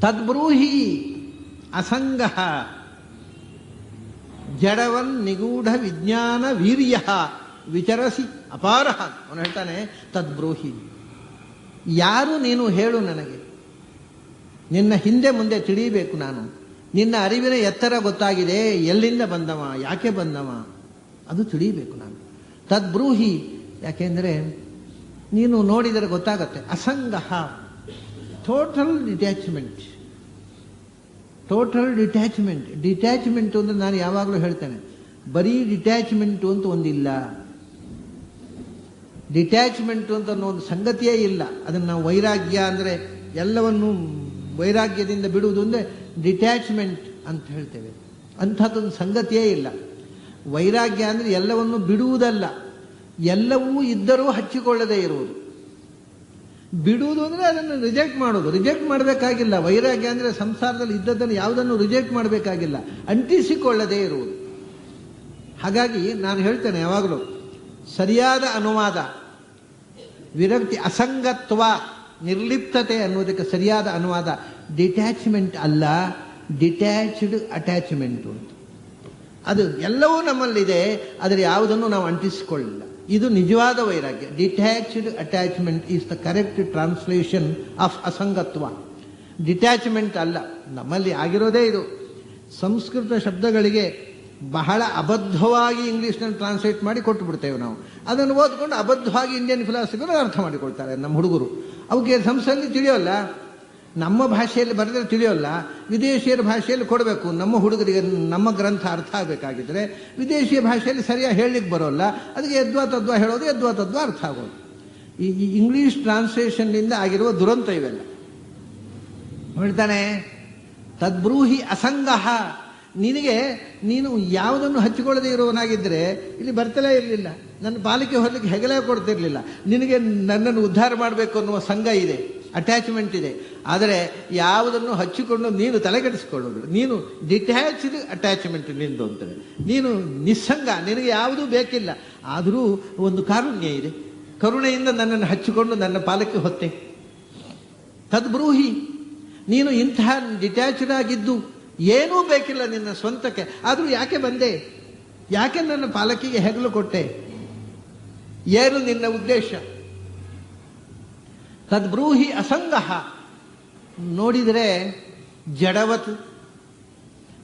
ತದ್ಬ್ರೂಹಿ ಅಸಂಗ ಜಡವನ್ ನಿಗೂಢ ವಿಜ್ಞಾನ ವೀರ್ಯ ವಿಚರಸಿ ಅಪಾರ. ಅವನು ಹೇಳ್ತಾನೆ ತದ್ಬ್ರೂಹಿ, ಯಾರು ನೀನು ಹೇಳು ನನಗೆ. ನಿನ್ನ ಹಿಂದೆ ಮುಂದೆ ತಿಳಿಯಬೇಕು ನಾನು. ನಿನ್ನ ಅರಿವಿನ ಎತ್ತರ ಗೊತ್ತಾಗಿದೆ, ಎಲ್ಲಿಂದ ಬಂದವ, ಯಾಕೆ ಬಂದವ, ಅದು ತಿಳಿಯಬೇಕು ನಾನು. ತದ್ಬ್ರೂಹಿ, ಯಾಕೆಂದರೆ ನೀನು ನೋಡಿದರೆ ಗೊತ್ತಾಗತ್ತೆ. ಅಸಂಗ, total detachment. Total detachment. Detachment ಅಂದರೆ ನಾನು ಯಾವಾಗಲೂ ಹೇಳ್ತೇನೆ, ಬರೀ ಡಿಟ್ಯಾಚ್ಮೆಂಟು ಅಂತ ಒಂದಿಲ್ಲ. ಡಿಟ್ಯಾಚ್ಮೆಂಟು ಅಂತ ಅನ್ನೋ ಒಂದು ಸಂಗತಿಯೇ ಇಲ್ಲ. ಅದನ್ನು ನಾವು ವೈರಾಗ್ಯ ಅಂದರೆ ಎಲ್ಲವನ್ನು ವೈರಾಗ್ಯದಿಂದ ಬಿಡುವುದು ಅಂದರೆ ಡಿಟ್ಯಾಚ್ಮೆಂಟ್ ಅಂತ ಹೇಳ್ತೇವೆ. ಅಂಥದ್ದೊಂದು ಸಂಗತಿಯೇ ಇಲ್ಲ. ವೈರಾಗ್ಯ ಅಂದರೆ ಎಲ್ಲವನ್ನು ಬಿಡುವುದಲ್ಲ, ಎಲ್ಲವೂ ಇದ್ದರೂ ಹಚ್ಚಿಕೊಳ್ಳದೇ ಇರುವುದು. ಬಿಡುವುದು ಅಂದರೆ ಅದನ್ನು ರಿಜೆಕ್ಟ್ ಮಾಡೋದು. ರಿಜೆಕ್ಟ್ ಮಾಡಬೇಕಾಗಿಲ್ಲ. ವೈರಾಗ್ಯ ಅಂದರೆ ಸಂಸಾರದಲ್ಲಿ ಇದ್ದದ್ದನ್ನು ಯಾವುದನ್ನು ರಿಜೆಕ್ಟ್ ಮಾಡಬೇಕಾಗಿಲ್ಲ, ಅಂಟಿಸಿಕೊಳ್ಳದೇ ಇರುವುದು. ಹಾಗಾಗಿ ನಾನು ಹೇಳ್ತೇನೆ ಯಾವಾಗಲೂ, ಸರಿಯಾದ ಅನುವಾದ ವಿರಕ್ತಿ ಅಸಂಗತ್ವ ನಿರ್ಲಿಪ್ತತೆ ಅನ್ನೋದಕ್ಕೆ ಸರಿಯಾದ ಅನುವಾದ ಡಿಟ್ಯಾಚ್ಮೆಂಟ್ ಅಲ್ಲ, ಡಿಟ್ಯಾಚ್ಡ್ ಅಟ್ಯಾಚ್ಮೆಂಟು ಅಂತ. ಅದು ಎಲ್ಲವೂ ನಮ್ಮಲ್ಲಿದೆ, ಆದರೆ ಯಾವುದನ್ನು ನಾವು ಅಂಟಿಸಿಕೊಳ್ಳಿಲ್ಲ. ಇದು ನಿಜವಾದ ವೈರಾಗ್ಯ. Detached attachment is the correct translation of ಅಸಂಗತ್ವ. ಡಿಟ್ಯಾಚ್ಮೆಂಟ್ ಅಲ್ಲ, ನಮ್ಮಲ್ಲಿ ಆಗಿರೋದೇ ಇದು. ಸಂಸ್ಕೃತ ಶಬ್ದಗಳಿಗೆ ಬಹಳ ಅಬದ್ಧವಾಗಿ ಇಂಗ್ಲೀಷ್ನಲ್ಲಿ ಟ್ರಾನ್ಸ್ಲೇಟ್ ಮಾಡಿ ಕೊಟ್ಟು ಬಿಡ್ತೇವೆ ನಾವು. ಅದನ್ನು ಓದ್ಕೊಂಡು ಅಬದ್ಧವಾಗಿ ಇಂಡಿಯನ್ ಫಿಲಾಸಫಿಗಳು ಅರ್ಥ ಮಾಡಿಕೊಳ್ತಾರೆ ನಮ್ಮ ಹುಡುಗರು. ಅವಕ್ಕೆ ಸಂಸ್ಥೆಯಲ್ಲಿ ತಿಳಿಯೋಲ್ಲ, ನಮ್ಮ ಭಾಷೆಯಲ್ಲಿ ಬರೆದರೆ ತಿಳಿಯೋಲ್ಲ, ವಿದೇಶಿಯರ ಭಾಷೆಯಲ್ಲಿ ಕೊಡಬೇಕು. ನಮ್ಮ ಹುಡುಗರಿಗೆ ನಮ್ಮ ಗ್ರಂಥ ಅರ್ಥ ಆಗಬೇಕಾಗಿದ್ದರೆ ವಿದೇಶಿಯ ಭಾಷೆಯಲ್ಲಿ ಸರಿಯಾಗಿ ಹೇಳಲಿಕ್ಕೆ ಬರೋಲ್ಲ. ಅದಕ್ಕೆ ಯದ್ವಾ ತದ್ವಾ ಹೇಳೋದು, ಯದ್ವಾ ತದ್ವಾ ಅರ್ಥ ಆಗೋದು. ಈ ಇಂಗ್ಲೀಷ್ ಟ್ರಾನ್ಸ್ಲೇಷನ್ನಿಂದ ಆಗಿರುವ ದುರಂತ ಇವೆಲ್ಲ. ಹೇಳ್ತಾನೆ ತದ್ಬ್ರೂಹಿ ಅಸಂಗಃ. ನೀನು ಯಾವುದನ್ನು ಹಚ್ಚಿಕೊಳ್ಳದೆ ಇರುವವನಾಗಿದ್ದರೆ ಇಲ್ಲಿ ಬರ್ತಲೇ ಇರಲಿಲ್ಲ, ನನ್ನ ಪಾಲಿಕೆ ಹೊರಲಿಕ್ಕೆ ಹೆಗಲೇ ಕೊಡ್ತಿರ್ಲಿಲ್ಲ. ನಿನಗೆ ನನ್ನನ್ನು ಉದ್ಧಾರ ಮಾಡಬೇಕು ಅನ್ನುವ ಸಂಘ ಇದೆ, ಅಟ್ಯಾಚ್ಮೆಂಟ್ ಇದೆ. ಆದರೆ ಯಾವುದನ್ನು ಹಚ್ಚಿಕೊಂಡು ನೀನು ತಲೆಗೆಡಿಸಿಕೊಳ್ಳೋದು, ನೀನು ಡಿಟ್ಯಾಚ್ಡ್ ಅಟ್ಯಾಚ್ಮೆಂಟ್ ನಿಂದು ಅಂತಾರೆ. ನೀನು ನಿಸ್ಸಂಗ, ನಿನಗೆ ಯಾವುದೂ ಬೇಕಿಲ್ಲ. ಆದರೂ ಒಂದು ಕಾರುಣ್ಯ ಇದೆ, ಕರುಣೆಯಿಂದ ನನ್ನನ್ನು ಹಚ್ಚಿಕೊಂಡು ನನ್ನ ಪಾಲಕ್ಕೆ ಹೊತ್ತೆ. ತದ್ಬ್ರೂಹಿ, ನೀನು ಇಂತಹ ಡಿಟ್ಯಾಚ್ಡ್ ಆಗಿದ್ದು ಏನೂ ಬೇಕಿಲ್ಲ ನಿನ್ನ ಸ್ವಂತಕ್ಕೆ, ಆದರೂ ಯಾಕೆ ಬಂದೆ, ಯಾಕೆ ನನ್ನ ಪಾಲಕಿಗೆ ಹೆಗಲು ಕೊಟ್ಟೆ, ಏನು ನಿನ್ನ ಉದ್ದೇಶ? ತದ್ಬ್ರೂಹಿ ಅಸಂಗಃ. ನೋಡಿದರೆ ಜಡವತ್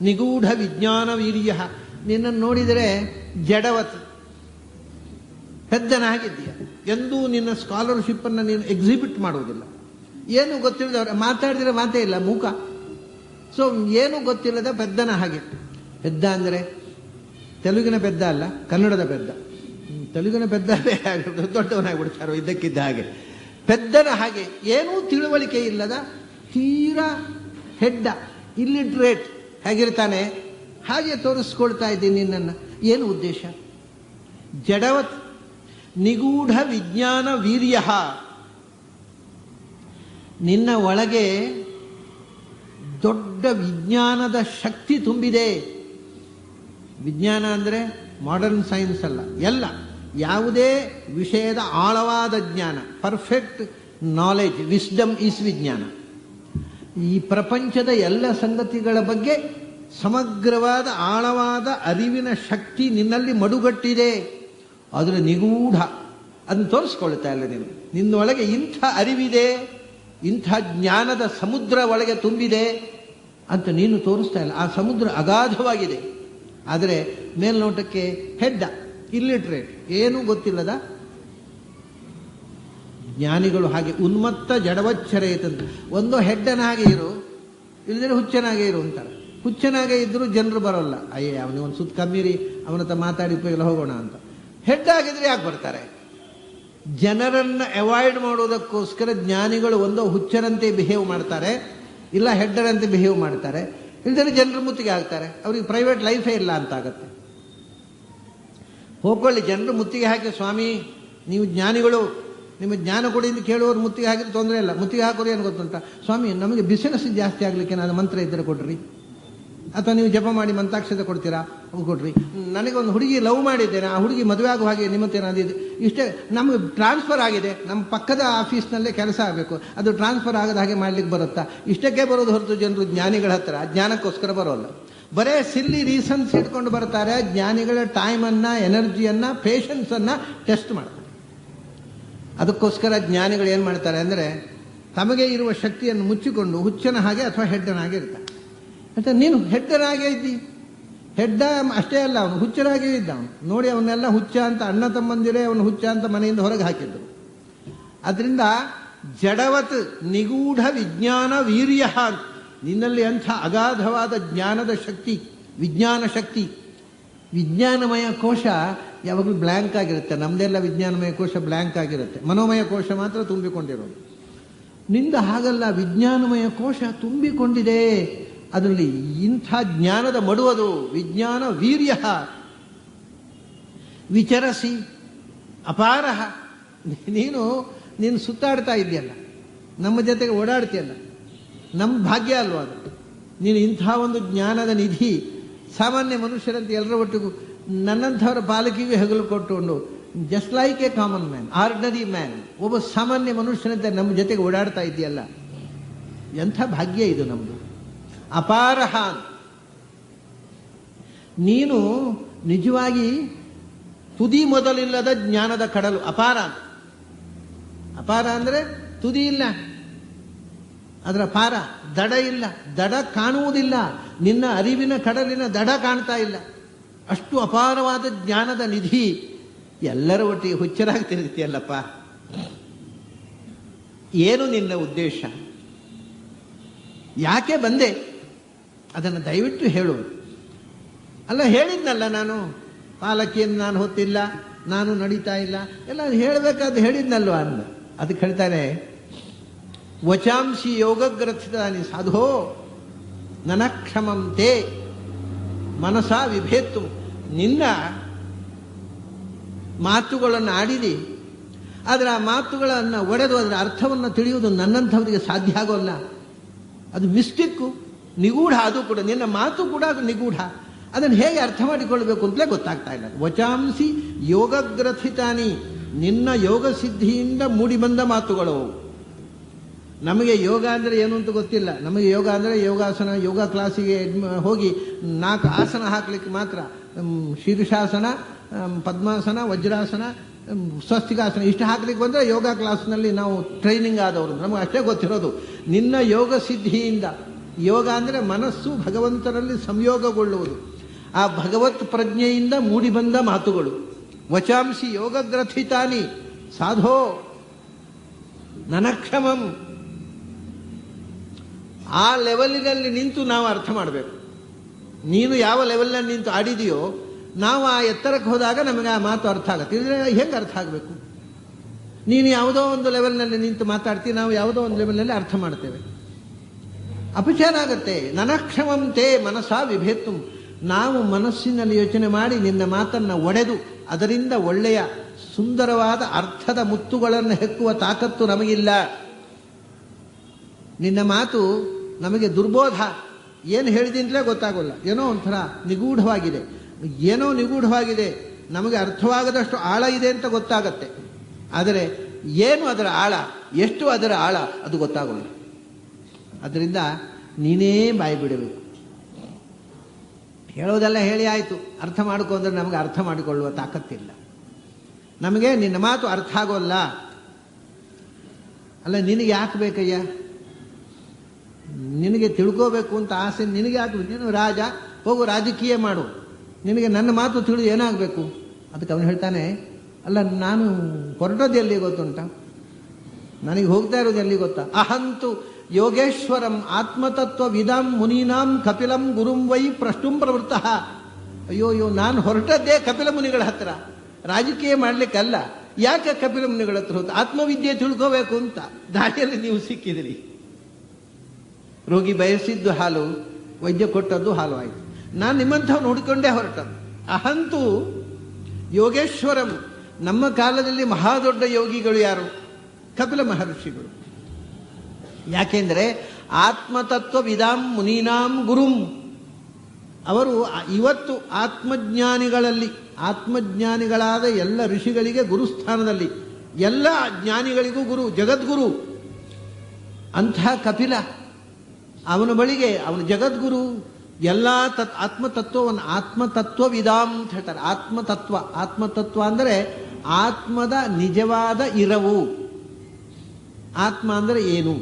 ನಿಗೂಢ ವಿಜ್ಞಾನ ವೀರ್ಯ. ನಿನ್ನನ್ನು ನೋಡಿದರೆ ಜಡವತ್, ಪೆದ್ದನಾಗಿದ್ದೀಯ. ಎಂದೂ ನಿನ್ನ ಸ್ಕಾಲರ್ಶಿಪ್ಪನ್ನು ನೀನು ಎಕ್ಸಿಬಿಟ್ ಮಾಡುವುದಿಲ್ಲ. ಏನು ಗೊತ್ತಿಲ್ಲದವ್ರ ಮಾತಾಡಿದರೆ ಮಾತೇ ಇಲ್ಲ, ಮೂಕ. ಸೊ ಏನು ಗೊತ್ತಿಲ್ಲದ ಪೆದ್ದನ ಹಾಗೆ. ಪೆದ್ದ ಅಂದರೆ ತೆಲುಗಿನ ಪೆದ್ದ ಅಲ್ಲ, ಕನ್ನಡದ ಪೆದ್ದ. ತೆಲುಗಿನ ಪೆದ್ದ ದೊಡ್ಡವನಾಗ್ಬಿಡ್ತಾರೋ ಇದ್ದಕ್ಕಿದ್ದ ಹಾಗೆ. ಪೆದ್ದನ ಹಾಗೆ, ಏನೂ ತಿಳುವಳಿಕೆ ಇಲ್ಲದ ತೀರಾ ಹೆಡ್ಡ, ಇಲ್ಲಿಟ್ರೇಟ್ ಹೇಗಿರ್ತಾನೆ ಹಾಗೆ ತೋರಿಸ್ಕೊಳ್ತಾ ಇದ್ದೀನಿ ನಿನ್ನನ್ನು. ಏನು ಉದ್ದೇಶ? ಜಡವತ್ ನಿಗೂಢ ವಿಜ್ಞಾನ ವೀರ್ಯ. ನಿನ್ನ ಒಳಗೆ ದೊಡ್ಡ ವಿಜ್ಞಾನದ ಶಕ್ತಿ ತುಂಬಿದೆ. ವಿಜ್ಞಾನ ಅಂದರೆ ಮಾಡರ್ನ್ ಸೈನ್ಸ್ ಅಲ್ಲ, ಎಲ್ಲ ಯಾವುದೇ ವಿಷಯದ ಆಳವಾದ ಜ್ಞಾನ, ಪರ್ಫೆಕ್ಟ್ ನಾಲೆಜ್, ವಿಸ್ಡಮ್ ಈಸ್ ವಿಜ್ಞಾನ. ಈ ಪ್ರಪಂಚದ ಎಲ್ಲ ಸಂಗತಿಗಳ ಬಗ್ಗೆ ಸಮಗ್ರವಾದ ಆಳವಾದ ಅರಿವಿನ ಶಕ್ತಿ ನಿನ್ನಲ್ಲಿ ಮಡುಗಟ್ಟಿದೆ. ಅದರ ನಿಗೂಢ ಅದನ್ನು ತೋರಿಸ್ಕೊಳ್ತಾ ಇಲ್ಲ ನೀನು. ನಿನ್ನೊಳಗೆ ಇಂಥ ಅರಿವಿದೆ, ಇಂಥ ಜ್ಞಾನದ ಸಮುದ್ರ ಒಳಗೆ ತುಂಬಿದೆ ಅಂತ ನೀನು ತೋರಿಸ್ತಾ ಇಲ್ಲ. ಆ ಸಮುದ್ರ ಅಗಾಧವಾಗಿದೆ. ಆದರೆ ಮೇಲ್ನೋಟಕ್ಕೆ ಹೆಡ್ಡ, ಇಲ್ಲಿಟ್ರೇಟ್, ಏನೂ ಗೊತ್ತಿಲ್ಲದ ಜ್ಞಾನಿಗಳು ಹಾಗೆ ಉನ್ಮತ್ತ ಜಡವಚ್ಚರೇತಂತ. ಒಂದು ಹೆಡ್ಡನ ಹಾಗೆ ಇರು, ಇಲ್ಲದ್ರೆ ಹುಚ್ಚನಾಗೆ ಇರು ಅಂತಾರೆ. ಹುಚ್ಚನಾಗೆ ಇದ್ದರೂ ಜನರು ಬರೋಲ್ಲ. ಅಯ್ಯೇ ಅವನಿಗೆ ಒಂದು ಸುತ್ತ ಕಮ್ಮಿರಿ, ಅವನ ಹತ್ರ ಮಾತಾಡಿ ಉಪಯೋಗ ಹೋಗೋಣ ಅಂತ. ಹೆಡ್ ಆಗಿದ್ರೆ ಯಾಕೆ ಬರ್ತಾರೆ? ಜನರನ್ನು ಅವಾಯ್ಡ್ ಮಾಡೋದಕ್ಕೋಸ್ಕರ ಜ್ಞಾನಿಗಳು ಒಂದೋ ಹುಚ್ಚರಂತೆ ಬಿಹೇವ್ ಮಾಡ್ತಾರೆ, ಇಲ್ಲ ಹೆಡ್ಡರಂತೆ ಬಿಹೇವ್ ಮಾಡ್ತಾರೆ. ಇಲ್ಲದ್ರೆ ಜನರ ಮುತ್ತಿಗೆ ಆಗ್ತಾರೆ. ಅವ್ರಿಗೆ ಪ್ರೈವೇಟ್ ಲೈಫೇ ಇಲ್ಲ ಅಂತ ಆಗತ್ತೆ. ಹೋಗ್ಕೊಳ್ಳಿ, ಜನರು ಮುತ್ತಿಗೆ ಹಾಕಿ, ಸ್ವಾಮಿ ನೀವು ಜ್ಞಾನಿಗಳು, ನಿಮ್ಮ ಜ್ಞಾನ ಕೊಡಿ ಅಂತ ಕೇಳುವವರು ಮುತ್ತಿಗೆ ಹಾಕಿದ್ರೆ ತೊಂದರೆ ಇಲ್ಲ. ಮುತ್ತಿಗೆ ಹಾಕೋರು ಏನು ಗೊತ್ತುಂಟ, ಸ್ವಾಮಿ ನಮಗೆ ಬಿಸಿನೆಸ್ ಜಾಸ್ತಿ ಆಗಲಿಕ್ಕೆ ನಾನು ಮಂತ್ರ ಇದ್ದರೆ ಕೊಡ್ರಿ, ಅಥವಾ ನೀವು ಜಪ ಮಾಡಿ ಮಂತಾಕ್ಷತೆ ಕೊಡ್ತೀರಾ, ಅವು ಕೊಡ್ರಿ. ನನಗೊಂದು ಹುಡುಗಿ ಲವ್ ಮಾಡಿದ್ದೇನೆ, ಆ ಹುಡುಗಿ ಮದುವೆ ಆಗುವ ಹಾಗೆ ನಿಮ್ಮತ್ತೇನಾದಿದೆ ಇಷ್ಟೇ. ನಮಗೆ ಟ್ರಾನ್ಸ್ಫರ್ ಆಗಿದೆ, ನಮ್ಮ ಪಕ್ಕದ ಆಫೀಸ್ನಲ್ಲೇ ಕೆಲಸ ಆಗಬೇಕು, ಅದು ಟ್ರಾನ್ಸ್ಫರ್ ಆಗದ ಹಾಗೆ ಮಾಡ್ಲಿಕ್ಕೆ ಬರುತ್ತಾ? ಇಷ್ಟಕ್ಕೆ ಬರೋದು ಹೊರತು ಜನರು ಜ್ಞಾನಿಗಳ ಹತ್ರ ಜ್ಞಾನಕ್ಕೋಸ್ಕರ ಬರೋಲ್ಲ. ಬರೇ ಸಿಲ್ಲಿ ರೀಸನ್ಸ್ ಇಟ್ಕೊಂಡು ಬರ್ತಾರೆ. ಜ್ಞಾನಿಗಳ ಟೈಮನ್ನು, ಎನರ್ಜಿಯನ್ನು, ಪೇಷನ್ಸನ್ನು ಟೆಸ್ಟ್ ಮಾಡ್ತಾರೆ. ಅದಕ್ಕೋಸ್ಕರ ಜ್ಞಾನಿಗಳು ಏನು ಮಾಡ್ತಾರೆ ಅಂದರೆ, ತಮಗೆ ಇರುವ ಶಕ್ತಿಯನ್ನು ಮುಚ್ಚಿಕೊಂಡು ಹುಚ್ಚನ ಹಾಗೆ ಅಥವಾ ಹೆಡ್ಡನಾಗೆ ಇರ್ತಾರೆ. ಅಂತ ನೀನು ಹೆಡ್ಡನಾಗೆ ಇದ್ದಿ, ಹೆಡ್ಡ ಅಷ್ಟೇ ಅಲ್ಲ, ಅವನು ಹುಚ್ಚರಾಗೇ ಇದ್ದ. ಅವನು ನೋಡಿ, ಅವನ್ನೆಲ್ಲ ಹುಚ್ಚ ಅಂತ ಅಣ್ಣ ತಮ್ಮಂದಿರೇ ಅವನು ಹುಚ್ಚ ಅಂತ ಮನೆಯಿಂದ ಹೊರಗೆ ಹಾಕಿದ್ರು. ಅದರಿಂದ ಜಡವತ್ ನಿಗೂಢ ವಿಜ್ಞಾನ ವೀರ್ಯ, ನಿನ್ನಲ್ಲಿ ಅಂಥ ಅಗಾಧವಾದ ಜ್ಞಾನದ ಶಕ್ತಿ, ವಿಜ್ಞಾನ ಶಕ್ತಿ. ವಿಜ್ಞಾನಮಯ ಕೋಶ ಯಾವಾಗಲೂ ಬ್ಲ್ಯಾಂಕ್ ಆಗಿರುತ್ತೆ. ನಮ್ಮದೆಲ್ಲ ವಿಜ್ಞಾನಮಯ ಕೋಶ ಬ್ಲ್ಯಾಂಕ್ ಆಗಿರುತ್ತೆ, ಮನೋಮಯ ಕೋಶ ಮಾತ್ರ ತುಂಬಿಕೊಂಡಿರೋದು. ನಿಂದ ಹಾಗಲ್ಲ, ವಿಜ್ಞಾನಮಯ ಕೋಶ ತುಂಬಿಕೊಂಡಿದೆ. ಅದರಲ್ಲಿ ಇಂಥ ಜ್ಞಾನದ ಮಡುವುದು ವಿಜ್ಞಾನ ವೀರ್ಯ. ವಿಚರಸಿ ಅಪಾರ. ನೀನು ಸುತ್ತಾಡ್ತಾ ಇದೆಯಲ್ಲ, ನಮ್ಮ ಜೊತೆಗೆ ಓಡಾಡ್ತೀಯಲ್ಲ, ನಮ್ಮ ಭಾಗ್ಯ ಅಲ್ವಾ ಅದು? ನೀನು ಇಂಥ ಒಂದು ಜ್ಞಾನದ ನಿಧಿ. ಸಾಮಾನ್ಯ ಮನುಷ್ಯರಂತೆ ಎಲ್ಲರ ಒಟ್ಟಿಗೂ ನನ್ನಂಥವರ ಪಾಲಕಿಗೆ ಹೆಗಲು ಕೊಟ್ಟುಕೊಂಡು just like a common man, ordinary man, ಒಬ್ಬ ಸಾಮಾನ್ಯ ಮನುಷ್ಯನಂತೆ ನಮ್ಮ ಜೊತೆಗೆ ಓಡಾಡ್ತಾ ಇದೆಯಲ್ಲ, ಎಂಥ ಭಾಗ್ಯ ಇದು ನಮ್ಮದು. ಅಪಾರಹ. ನೀನು ನಿಜವಾಗಿ ತುದಿ ಮೊದಲಿಲ್ಲದ ಜ್ಞಾನದ ಕಡಲು. ಅಪಾರ. ಅಪಾರ ಅಂದರೆ ತುದಿ ಇಲ್ಲ, ಅದರ ಪಾರ, ದಡ ಇಲ್ಲ, ದಡ ಕಾಣುವುದಿಲ್ಲ. ನಿನ್ನ ಅರಿವಿನ ಕಡಲಿನ ದಡ ಕಾಣ್ತಾ ಇಲ್ಲ. ಅಷ್ಟು ಅಪಾರವಾದ ಜ್ಞಾನದ ನಿಧಿ. ಎಲ್ಲರ ಒಟ್ಟಿಗೆ ಹುಚ್ಚರಾಗಿ ತಿರುಗ್ತೀಯಲ್ಲಪ್ಪ. ಏನು ನಿನ್ನ ಉದ್ದೇಶ? ಯಾಕೆ ಬಂದೆ? ಅದನ್ನು ದಯವಿಟ್ಟು ಹೇಳು. ಅಲ್ಲ, ಹೇಳಿದ್ನಲ್ಲ ನಾನು, ಪಾಲಕಿಯನ್ನು ನಾನು ಹೊತ್ತಿಲ್ಲ, ನಾನು ನಡೀತಾ ಇಲ್ಲ, ಎಲ್ಲ ಹೇಳಬೇಕಾದ ಹೇಳಿದ್ನಲ್ವ ಅಂದ. ಅದಕ್ಕೆ ಹೇಳ್ತಾನೆ, ವಚಾಂಸಿ ಯೋಗಗ್ರಥಿತಾನಿ ಸಾಧೋ ನನಕ್ಷಮಂ ತೇ ಮನಸ ವಿಭೇತ್ತು. ನಿನ್ನ ಮಾತುಗಳನ್ನು ಆಡಿದಿ, ಆದರೆ ಆ ಮಾತುಗಳನ್ನು ಒಡೆದು ಅದರ ಅರ್ಥವನ್ನು ತಿಳಿಯುವುದು ನನ್ನಂಥವರಿಗೆ ಸಾಧ್ಯ ಆಗೋಲ್ಲ. ಅದು ಮಿಸ್ಟಿಕ್ಕು, ನಿಗೂಢ. ಅದು ಕೂಡ ನಿನ್ನ ಮಾತು ಕೂಡ ಅದು ನಿಗೂಢ. ಅದನ್ನು ಹೇಗೆ ಅರ್ಥ ಮಾಡಿಕೊಳ್ಬೇಕು ಅಂತಲೇ ಗೊತ್ತಾಗ್ತಾ ಇಲ್ಲ. ವಚಾಂಸಿ ಯೋಗಗ್ರಥಿತಾನಿ, ನಿನ್ನ ಯೋಗ ಸಿದ್ಧಿಯಿಂದ ಮೂಡಿಬಂದ ಮಾತುಗಳು. ನಮಗೆ ಯೋಗ ಅಂದರೆ ಏನು ಅಂತ ಗೊತ್ತಿಲ್ಲ. ನಮಗೆ ಯೋಗ ಅಂದರೆ ಯೋಗಾಸನ, ಯೋಗ ಕ್ಲಾಸಿಗೆ ಹೋಗಿ 4 ಆಸನ ಹಾಕಲಿಕ್ಕೆ ಮಾತ್ರ. ಶೀರ್ಷಾಸನ, ಪದ್ಮಾಸನ, ವಜ್ರಾಸನ, ಸ್ವಸ್ತಿಕಾಸನ ಇಷ್ಟು ಹಾಕ್ಲಿಕ್ಕೆ ಬಂದರೆ ಯೋಗ ಕ್ಲಾಸ್ನಲ್ಲಿ ನಾವು ಟ್ರೈನಿಂಗ್ ಆದವರು, ನಮಗೆ ಅಷ್ಟೇ ಗೊತ್ತಿರೋದು. ನಿನ್ನ ಯೋಗ ಸಿದ್ಧಿಯಿಂದ, ಯೋಗ ಅಂದರೆ ಮನಸ್ಸು ಭಗವಂತನಲ್ಲಿ ಸಂಯೋಗಗೊಳ್ಳುವುದು, ಆ ಭಗವತ್ ಪ್ರಜ್ಞೆಯಿಂದ ಮೂಡಿಬಂದ ಮಾತುಗಳು. ವಚಾಂಸಿ ಯೋಗಗ್ರಥಿತಾನಿ ಸಾಧೋ ನನಕ್ಷಮಂ. ಆ ಲೆವೆಲಿನಲ್ಲಿ ನಿಂತು ನಾವು ಅರ್ಥ ಮಾಡಬೇಕು. ನೀನು ಯಾವ ಲೆವೆಲ್ನಲ್ಲಿ ನಿಂತು ಆಡಿದೆಯೋ, ನಾವು ಆ ಎತ್ತರಕ್ಕೆ ಹೋದಾಗ ನಮಗೆ ಆ ಮಾತು ಅರ್ಥ ಆಗುತ್ತೆ. ಇದ್ರೆ ಹೆಂಗೆ ಅರ್ಥ ಆಗಬೇಕು? ನೀನು ಯಾವುದೋ ಒಂದು ಲೆವೆಲ್ನಲ್ಲಿ ನಿಂತು ಮಾತಾಡ್ತೀವಿ, ನಾವು ಯಾವುದೋ ಒಂದು ಲೆವೆಲ್ನಲ್ಲಿ ಅರ್ಥ ಮಾಡ್ತೇವೆ, ಅಪಚಾರ ಆಗುತ್ತೆ. ನನಕ್ಷಮಂತೆ ಮನಸ ವಿಭೇತ್ತು. ನಾವು ಮನಸ್ಸಿನಲ್ಲಿ ಯೋಚನೆ ಮಾಡಿ ನಿನ್ನ ಮಾತನ್ನು ಒಡೆದು ಅದರಿಂದ ಒಳ್ಳೆಯ ಸುಂದರವಾದ ಅರ್ಥದ ಮುತ್ತುಗಳನ್ನು ಹೆಕ್ಕುವ ತಾಕತ್ತು ನಮಗಿಲ್ಲ. ನಿನ್ನ ಮಾತು ನಮಗೆ ದುರ್ಬೋಧ. ಏನು ಹೇಳಿದಿಂದಲೇ ಗೊತ್ತಾಗೋಲ್ಲ, ಏನೋ ಒಂಥರ ನಿಗೂಢವಾಗಿದೆ. ಏನೋ ನಿಗೂಢವಾಗಿದೆ, ನಮಗೆ ಅರ್ಥವಾಗದಷ್ಟು ಆಳ ಇದೆ ಅಂತ ಗೊತ್ತಾಗತ್ತೆ. ಆದರೆ ಏನು ಅದರ ಆಳ, ಎಷ್ಟು ಅದರ ಆಳ, ಅದು ಗೊತ್ತಾಗೋಲ್ಲ. ಅದರಿಂದ ನೀನೇ ಬಾಯಿ ಬಿಡಬೇಕು. ಹೇಳೋದೆಲ್ಲ ಹೇಳಿ ಆಯಿತು, ಅರ್ಥ ಮಾಡಿಕೊಂಡ್ರೆ ನಮಗೆ ಅರ್ಥ ಮಾಡಿಕೊಳ್ಳುವ ತಾಕತ್ತಿಲ್ಲ. ನಮಗೆ ನಿನ್ನ ಮಾತು ಅರ್ಥ ಆಗೋಲ್ಲ. ಅಲ್ಲ, ನಿನಗೆ ಯಾಕೆ ಬೇಕಯ್ಯ? ನಿನಗೆ ತಿಳ್ಕೋಬೇಕು ಅಂತ ಆಸೆ ನಿನಗೆ ಯಾಕೆ? ನೀನು ರಾಜ, ಹೋಗು ರಾಜಕೀಯ ಮಾಡು. ನಿನಗೆ ನನ್ನ ಮಾತು ತಿಳಿದು ಏನಾಗಬೇಕು? ಅದಕ್ಕೆ ಅವನು ಹೇಳ್ತಾನೆ, ಅಲ್ಲ ನಾನು ಹೊರಟೋದು ಎಲ್ಲಿ ಗೊತ್ತುಂಟ? ನನಗೆ ಹೋಗ್ತಾ ಇರೋದು ಎಲ್ಲಿ ಗೊತ್ತಾ? ಅಹಂತು ಯೋಗೇಶ್ವರಂ ಆತ್ಮತತ್ವ ವಿದಾಂ ಮುನೀನಾಂ ಕಪಿಲಂ ಗುರುಂ ವೈ ಪ್ರಷ್ಟುಂ ಪ್ರವೃತ್ತ. ಅಯ್ಯೋ, ನಾನು ಹೊರಟದ್ದೇ ಕಪಿಲ ಮುನಿಗಳ ಹತ್ರ, ರಾಜಕೀಯ ಮಾಡಲಿಕ್ಕಲ್ಲ. ಯಾಕೆ ಕಪಿಲ ಮುನಿಗಳ ಹತ್ರ ಹೋದ? ಆತ್ಮವಿದ್ಯೆ ತಿಳ್ಕೋಬೇಕು ಅಂತ. ದಾರಿಯಲ್ಲಿ ನೀವು ಸಿಕ್ಕಿದಿರಿ. ರೋಗಿ ಬಯಸಿದ್ದು ಹಾಲು, ವೈದ್ಯ ಕೊಟ್ಟದ್ದು ಹಾಲು ಆಯಿತು. ನಾನು ನಿಮ್ಮಂಥವ್ನು ಹುಡ್ಕೊಂಡೇ ಹೊರಟದ್ದು. ಅಹಂತು ಯೋಗೇಶ್ವರಂ. ನಮ್ಮ ಕಾಲದಲ್ಲಿ ಮಹಾದೊಡ್ಡ ಯೋಗಿಗಳು ಯಾರು? ಕಪಿಲ ಮಹರ್ಷಿಗಳು. ಯಾಕೆಂದರೆ ಆತ್ಮತತ್ವ ವಿದಾಂ ಮುನೀನಾಂ ಗುರುಂ. ಅವರು ಇವತ್ತು ಆತ್ಮಜ್ಞಾನಿಗಳಲ್ಲಿ ಆತ್ಮಜ್ಞಾನಿಗಳಾದ ಎಲ್ಲ ಋಷಿಗಳಿಗೆ ಗುರುಸ್ಥಾನದಲ್ಲಿ, ಎಲ್ಲ ಜ್ಞಾನಿಗಳಿಗೂ ಗುರು, ಜಗದ್ಗುರು. ಅಂಥ ಕಪಿಲ, ಅವನ ಬಳಿಗೆ ಅವನ ಜಗದ್ಗುರು ಎಲ್ಲ ಆತ್ಮತತ್ವವನ್ನು, ಆತ್ಮತತ್ವವಿದಾಂ ಅಂತ ಹೇಳ್ತಾರೆ. ಆತ್ಮತತ್ವ ಅಂದರೆ ಆತ್ಮದ ನಿಜವಾದ ಇರವು. ಆತ್ಮ ಅಂದರೆ ಏನು?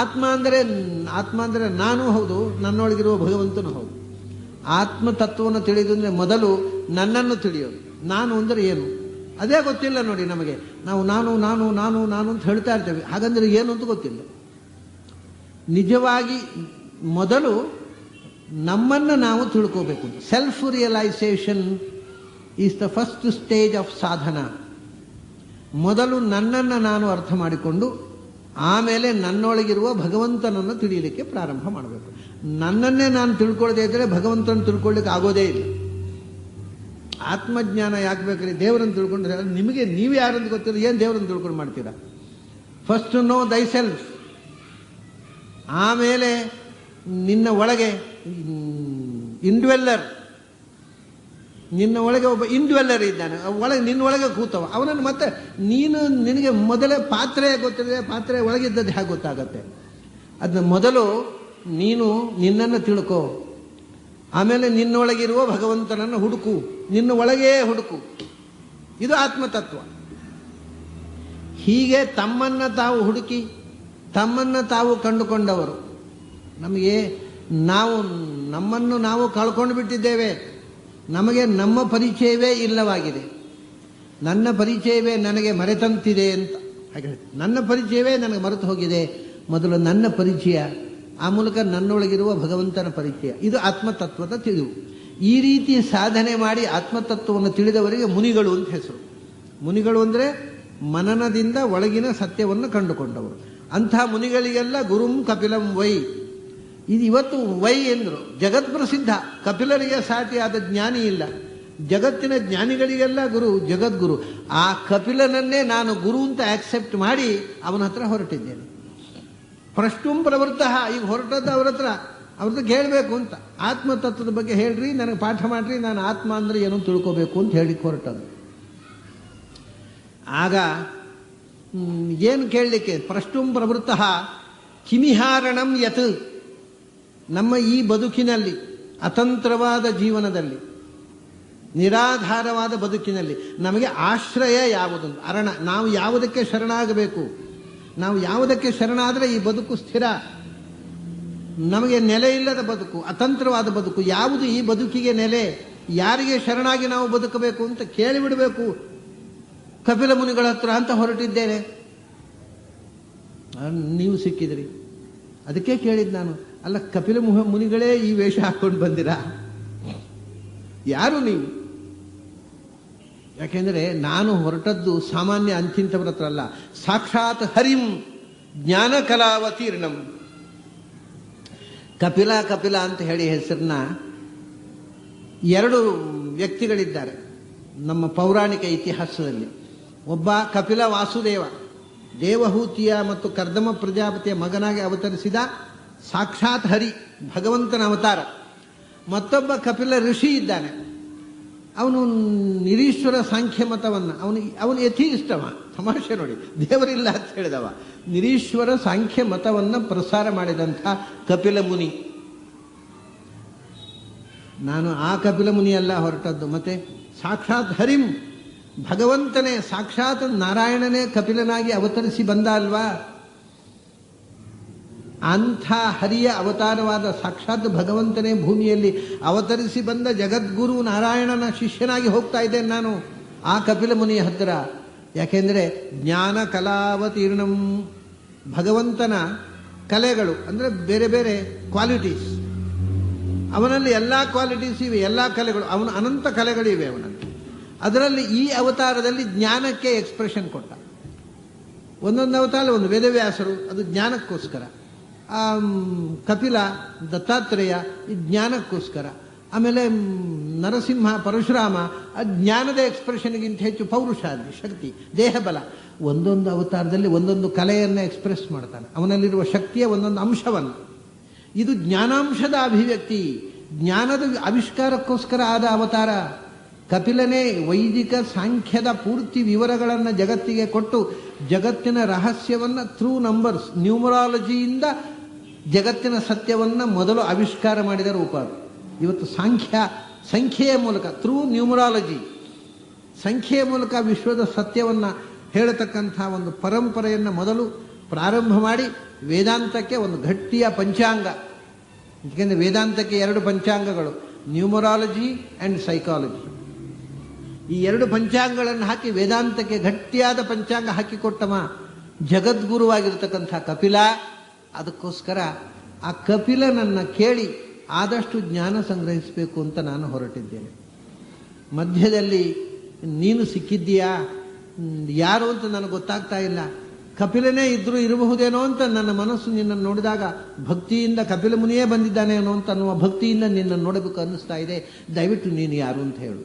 ಆತ್ಮ ಅಂದರೆ ನಾನು ಹೌದು, ನನ್ನೊಳಗಿರುವ ಭಗವಂತನು ಹೌದು. ಆತ್ಮತತ್ವವನ್ನು ತಿಳಿದು ಅಂದರೆ ಮೊದಲು ನನ್ನನ್ನು ತಿಳಿಯೋದು. ನಾನು ಅಂದರೆ ಏನು ಅದೇ ಗೊತ್ತಿಲ್ಲ ನೋಡಿ ನಮಗೆ. ನಾವು ನಾನು ನಾನು ನಾನು ನಾನು ಅಂತ ಹೇಳ್ತಾ ಇರ್ತೇವೆ, ಹಾಗಂದ್ರೆ ಏನು ಅಂತ ಗೊತ್ತಿಲ್ಲ. ನಿಜವಾಗಿ ಮೊದಲು ನಮ್ಮನ್ನು ನಾವು ತಿಳ್ಕೋಬೇಕು. Self realisation is the first stage of ಸಾಧನ. ಮೊದಲು ನನ್ನನ್ನು ನಾನು ಅರ್ಥ ಮಾಡಿಕೊಂಡು ಆಮೇಲೆ ನನ್ನೊಳಗಿರುವ ಭಗವಂತನನ್ನು ತಿಳಿಯಲಿಕ್ಕೆ ಪ್ರಾರಂಭ ಮಾಡಬೇಕು. ನನ್ನನ್ನೇ ನಾನು ತಿಳ್ಕೊಳ್ಳದೆ ಇದ್ದರೆ ಭಗವಂತನ ತಿಳ್ಕೊಳ್ಳಿಕ್ಕೆ ಆಗೋದೇ ಇಲ್ಲ. ಆತ್ಮಜ್ಞಾನ ಯಾಕೆ ಬೇಕ್ರಿ? ದೇವರನ್ನು ತಿಳ್ಕೊಂಡ್ರೆ ನಿಮಗೆ ನೀವು ಯಾರಂತ ಗೊತ್ತಿಲ್ಲ, ಏನು ದೇವರನ್ನು ತಿಳ್ಕೊಂಡು ಮಾಡ್ತೀರಾ? ಫಸ್ಟ್ ನೋ ದೈ ಸೆಲ್ಫ್. ಆಮೇಲೆ ನಿನ್ನ ಒಳಗೆ ಇಂಡ್ವೆಲ್ಲರ್, ನಿನ್ನ ಒಳಗೆ ಒಬ್ಬ ಇಂಡ್ವೆಲ್ಲರ್ ಇದ್ದಾನೆ, ನಿನ್ನ ಒಳಗೆ ಕೂತವ. ಅವನನ್ನು ಮತ್ತೆ ನಿನಗೆ ಮೊದಲೇ ಪಾತ್ರೆ ಗೊತ್ತಿದೆ, ಪಾತ್ರೆ ಒಳಗಿದ್ದದ್ದು ಹೇಗೆ ಗೊತ್ತಾಗತ್ತೆ? ಅದನ್ನ ಮೊದಲು ನೀನು ನಿನ್ನನ್ನು ತಿಳ್ಕೋ, ಆಮೇಲೆ ನಿನ್ನೊಳಗಿರುವ ಭಗವಂತನನ್ನು ಹುಡುಕು, ನಿನ್ನ ಒಳಗೇ ಹುಡುಕು. ಇದು ಆತ್ಮತತ್ವ. ಹೀಗೆ ತಮ್ಮನ್ನು ತಾವು ಹುಡುಕಿ ತಮ್ಮನ್ನು ತಾವು ಕಂಡುಕೊಂಡವರು. ನಮಗೆ ನಮ್ಮನ್ನು ನಾವು ಕಳ್ಕೊಂಡು ಬಿಟ್ಟಿದ್ದೇವೆ. ನಮಗೆ ನಮ್ಮ ಪರಿಚಯವೇ ಇಲ್ಲವಾಗಿದೆ. ನನ್ನ ಪರಿಚಯವೇ ನನಗೆ ಮರೆತಂತಿದೆ ಅಂತ ಹಾಗೆ, ನನ್ನ ಪರಿಚಯವೇ ನನಗೆ ಮರೆತು ಹೋಗಿದೆ. ಮೊದಲು ನನ್ನ ಪರಿಚಯ, ಆ ಮೂಲಕ ನನ್ನೊಳಗಿರುವ ಭಗವಂತನ ಪರಿಚಯ. ಇದು ಆತ್ಮತತ್ವದ ತಿಳಿವು. ಈ ರೀತಿ ಸಾಧನೆ ಮಾಡಿ ಆತ್ಮತತ್ವವನ್ನು ತಿಳಿದವರಿಗೆ ಮುನಿಗಳು ಅಂತ ಹೆಸರು. ಮುನಿಗಳು ಅಂದರೆ ಮನನದಿಂದ ಒಳಗಿನ ಸತ್ಯವನ್ನು ಕಂಡುಕೊಂಡವರು. ಅಂಥ ಮುನಿಗಳಿಗೆಲ್ಲ ಗುರುಂ ಕಪಿಲಂ ವೈ. ಇದು ಇವತ್ತು ವೈ ಎಂದರು, ಜಗತ್ ಪ್ರಸಿದ್ಧ. ಕಪಿಲರಿಗೆ ಸಾಟಿಯಾದ ಜ್ಞಾನಿ ಇಲ್ಲ. ಜಗತ್ತಿನ ಜ್ಞಾನಿಗಳಿಗೆಲ್ಲ ಗುರು ಜಗದ್ಗುರು. ಆ ಕಪಿಲನನ್ನೇ ನಾನು ಗುರು ಅಂತ ಆಕ್ಸೆಪ್ಟ್ ಮಾಡಿ ಅವನ ಹತ್ರ ಹೊರಟಿದ್ದೇನೆ. ಪ್ರಶ್ನುಂ ಪ್ರವೃತ್ತ. ಈಗ ಹೊರಟದ್ದು ಅವ್ರ ಹತ್ರ ಕೇಳಬೇಕು ಅಂತ. ಆತ್ಮತತ್ವದ ಬಗ್ಗೆ ಹೇಳ್ರಿ, ನನಗೆ ಪಾಠ ಮಾಡ್ರಿ, ನಾನು ಆತ್ಮ ಅಂದರೆ ಏನು ತಿಳ್ಕೋಬೇಕು ಅಂತ ಹೇಳಿಕ್ಕೆ ಹೊರಟದ್ದು. ಆಗ ಏನು ಕೇಳಲಿಕ್ಕೆ? ಪ್ರಶ್ನುಂ ಪ್ರವೃತ್ತ ಕಿಮಿಹಾರಣಂ ಯತ್. ನಮ್ಮ ಈ ಬದುಕಿನಲ್ಲಿ, ಅತಂತ್ರವಾದ ಜೀವನದಲ್ಲಿ, ನಿರಾಧಾರವಾದ ಬದುಕಿನಲ್ಲಿ ನಮಗೆ ಆಶ್ರಯ ಯಾವುದು? ಅರಣ. ನಾವು ಯಾವುದಕ್ಕೆ ಶರಣಾಗಬೇಕು? ನಾವು ಯಾವುದಕ್ಕೆ ಶರಣಾದರೆ ಈ ಬದುಕು ಸ್ಥಿರ? ನಮಗೆ ನೆಲೆ ಇಲ್ಲದ ಬದುಕು, ಅತಂತ್ರವಾದ ಬದುಕು. ಯಾವುದು ಈ ಬದುಕಿಗೆ ನೆಲೆ? ಯಾರಿಗೆ ಶರಣಾಗಿ ನಾವು ಬದುಕಬೇಕು ಅಂತ ಕೇಳಿಬಿಡಬೇಕು ಕಪಿಲ ಮುನಿಗಳ ಹತ್ರ ಅಂತ ಹೊರಟಿದ್ದೇನೆ. ನೀವು ಸಿಕ್ಕಿದ್ರಿ, ಅದಕ್ಕೆ ಕೇಳಿದ್ ನಾನು. ಅಲ್ಲ, ಕಪಿಲ ಮುನಿಗಳೇ ಈ ವೇಷ ಹಾಕೊಂಡು ಬಂದಿರಾ? ಯಾರು ನೀವು? ಯಾಕೆಂದರೆ ನಾನು ಹೊರಟದ್ದು ಸಾಮಾನ್ಯ ಅಂತಿಂತವ್ರ ಹತ್ರ ಅಲ್ಲ, ಸಾಕ್ಷಾತ್ ಹರಿಂ ಜ್ಞಾನ ಕಲಾವತೀರ್ಣಂ. ಕಪಿಲ ಕಪಿಲ ಅಂತ ಹೇಳಿ ಹೆಸರನ್ನ ಎರಡು ವ್ಯಕ್ತಿಗಳಿದ್ದಾರೆ ನಮ್ಮ ಪೌರಾಣಿಕ ಇತಿಹಾಸದಲ್ಲಿ. ಒಬ್ಬ ಕಪಿಲ ವಾಸುದೇವ, ದೇವಹೂತಿಯ ಮತ್ತು ಕರ್ದಮ ಪ್ರಜಾಪತಿಯ ಮಗನಾಗಿ ಅವತರಿಸಿದ ಸಾಕ್ಷಾತ್ ಹರಿ, ಭಗವಂತನ ಅವತಾರ. ಮತ್ತೊಬ್ಬ ಕಪಿಲ ಋಷಿ ಇದ್ದಾನೆ. ಅವನು ನಿರೀಶ್ವರ ಸಾಂಖ್ಯ ಮತವನ್ನು, ಅವನು ಯಥೀಷ್ಟವ. ತಮಾಷೆ ನೋಡಿ, ದೇವರಿಲ್ಲ ಅಂತ ಹೇಳಿದವ. ನಿರೀಶ್ವರ ಸಾಂಖ್ಯ ಮತವನ್ನು ಪ್ರಸಾರ ಮಾಡಿದಂಥ ಕಪಿಲ ಮುನಿ. ನಾನು ಆ ಕಪಿಲ ಮುನಿಯಲ್ಲ ಹೊರಟದ್ದು. ಮತ್ತೆ ಸಾಕ್ಷಾತ್ ಹರಿಂ, ಭಗವಂತನೇ, ಸಾಕ್ಷಾತ್ ನಾರಾಯಣನೇ ಕಪಿಲನಾಗಿ ಅವತರಿಸಿ ಬಂದ ಅಲ್ವಾ? ಅಂಥ ಹರಿಯ ಅವತಾರವಾದ ಸಾಕ್ಷಾತ್ ಭಗವಂತನೇ ಭೂಮಿಯಲ್ಲಿ ಅವತರಿಸಿ ಬಂದ ಜಗದ್ಗುರು ನಾರಾಯಣನ ಶಿಷ್ಯನಾಗಿ ಹೋಗ್ತಾ ಇದ್ದೇನೆ ನಾನು ಆ ಕಪಿಲ ಮುನಿಯ ಹತ್ತಿರ. ಯಾಕೆಂದರೆ ಜ್ಞಾನ ಕಲಾವತೀರ್ಣಂ, ಭಗವಂತನ ಕಲೆಗಳು ಅಂದರೆ ಬೇರೆ ಬೇರೆ ಕ್ವಾಲಿಟೀಸ್. ಅವನಲ್ಲಿ ಎಲ್ಲ ಕ್ವಾಲಿಟೀಸ್ ಇವೆ, ಎಲ್ಲ ಕಲೆಗಳು. ಅವನ ಅನಂತ ಕಲೆಗಳಿವೆ ಅವನಲ್ಲಿ. ಅದರಲ್ಲಿ ಈ ಅವತಾರದಲ್ಲಿ ಜ್ಞಾನಕ್ಕೆ ಎಕ್ಸ್ಪ್ರೆಷನ್ ಕೊಟ್ಟ. ಒಂದೊಂದು ಅವತಾರ, ಒಂದು ವೇದವ್ಯಾಸರು, ಅದು ಜ್ಞಾನಕ್ಕೋಸ್ಕರ. ಕಪಿಲ, ದತ್ತಾತ್ರೇಯ, ಈ ಜ್ಞಾನಕ್ಕೋಸ್ಕರ. ಆಮೇಲೆ ನರಸಿಂಹ, ಪರಶುರಾಮ, ಜ್ಞಾನದ ಎಕ್ಸ್ಪ್ರೆಷನ್ಗಿಂತ ಹೆಚ್ಚು ಪೌರುಷ, ಶಕ್ತಿ, ದೇಹಬಲ. ಒಂದೊಂದು ಅವತಾರದಲ್ಲಿ ಒಂದೊಂದು ಕಲೆಯನ್ನು ಎಕ್ಸ್ಪ್ರೆಸ್ ಮಾಡ್ತಾನೆ, ಅವನಲ್ಲಿರುವ ಶಕ್ತಿಯ ಒಂದೊಂದು ಅಂಶವನ್ನು. ಇದು ಜ್ಞಾನಾಂಶದ ಅಭಿವ್ಯಕ್ತಿ, ಜ್ಞಾನದ ಆವಿಷ್ಕಾರಕ್ಕೋಸ್ಕರ ಆದ ಅವತಾರ. ಕಪಿಲನೇ ವೈದಿಕ ಸಾಂಖ್ಯದ ಪೂರ್ತಿ ವಿವರಗಳನ್ನು ಜಗತ್ತಿಗೆ ಕೊಟ್ಟು ಜಗತ್ತಿನ ರಹಸ್ಯವನ್ನು ಥ್ರೂ ನಂಬರ್ಸ್ ನ್ಯೂಮರಾಲಜಿಯಿಂದ ಜಗತ್ತಿನ ಸತ್ಯವನ್ನು ಮೊದಲು ಆವಿಷ್ಕಾರ ಮಾಡಿದ ರೂಪ ಅದು. ಇವತ್ತು ಸಂಖ್ಯೆಯ ಮೂಲಕ ಥ್ರೂ ನ್ಯೂಮರಾಲಜಿ ಸಂಖ್ಯೆಯ ಮೂಲಕ ವಿಶ್ವದ ಸತ್ಯವನ್ನು ಹೇಳತಕ್ಕಂಥ ಒಂದು ಪರಂಪರೆಯನ್ನು ಮೊದಲು ಪ್ರಾರಂಭ ಮಾಡಿ ವೇದಾಂತಕ್ಕೆ ಒಂದು ಗಟ್ಟಿಯ ಪಂಚಾಂಗ. ಏಕೆಂದರೆ ವೇದಾಂತಕ್ಕೆ 2 ಪಂಚಾಂಗಗಳು, ನ್ಯೂಮರಾಲಜಿ ಆ್ಯಂಡ್ ಸೈಕಾಲಜಿ. ಈ 2 ಪಂಚಾಂಗಗಳನ್ನು ಹಾಕಿ ವೇದಾಂತಕ್ಕೆ ಗಟ್ಟಿಯಾದ ಪಂಚಾಂಗ ಹಾಕಿಕೊಟ್ಟವ ಜಗದ್ಗುರುವಾಗಿರ್ತಕ್ಕಂಥ ಕಪಿಲ. ಅದಕ್ಕೋಸ್ಕರ ಆ ಕಪಿಲನನ್ನು ಕೇಳಿ ಆದಷ್ಟು ಜ್ಞಾನ ಸಂಗ್ರಹಿಸಬೇಕು ಅಂತ ನಾನು ಹೊರಟಿದ್ದೇನೆ. ಮಧ್ಯದಲ್ಲಿ ನೀನು ಸಿಕ್ಕಿದ್ದೀಯಾ, ಯಾರು ಅಂತ ನನಗೆ ಗೊತ್ತಾಗ್ತಾ ಇಲ್ಲ. ಕಪಿಲನೇ ಇದ್ರೂ ಇರಬಹುದೇನೋ ಅಂತ ನನ್ನ ಮನಸ್ಸು ನಿನ್ನನ್ನು ನೋಡಿದಾಗ ಭಕ್ತಿಯಿಂದ ಕಪಿಲ ಮುನಿಯೇ ಬಂದಿದ್ದಾನೆ ಅನ್ನೋ ಅಂತ ಅನ್ನುವ ಭಕ್ತಿಯಿಂದ ನಿನ್ನನ್ನು ನೋಡಬೇಕು ಅನ್ನಿಸ್ತಾ ಇದೆ. ದಯವಿಟ್ಟು ನೀನು ಯಾರು ಅಂತ ಹೇಳು.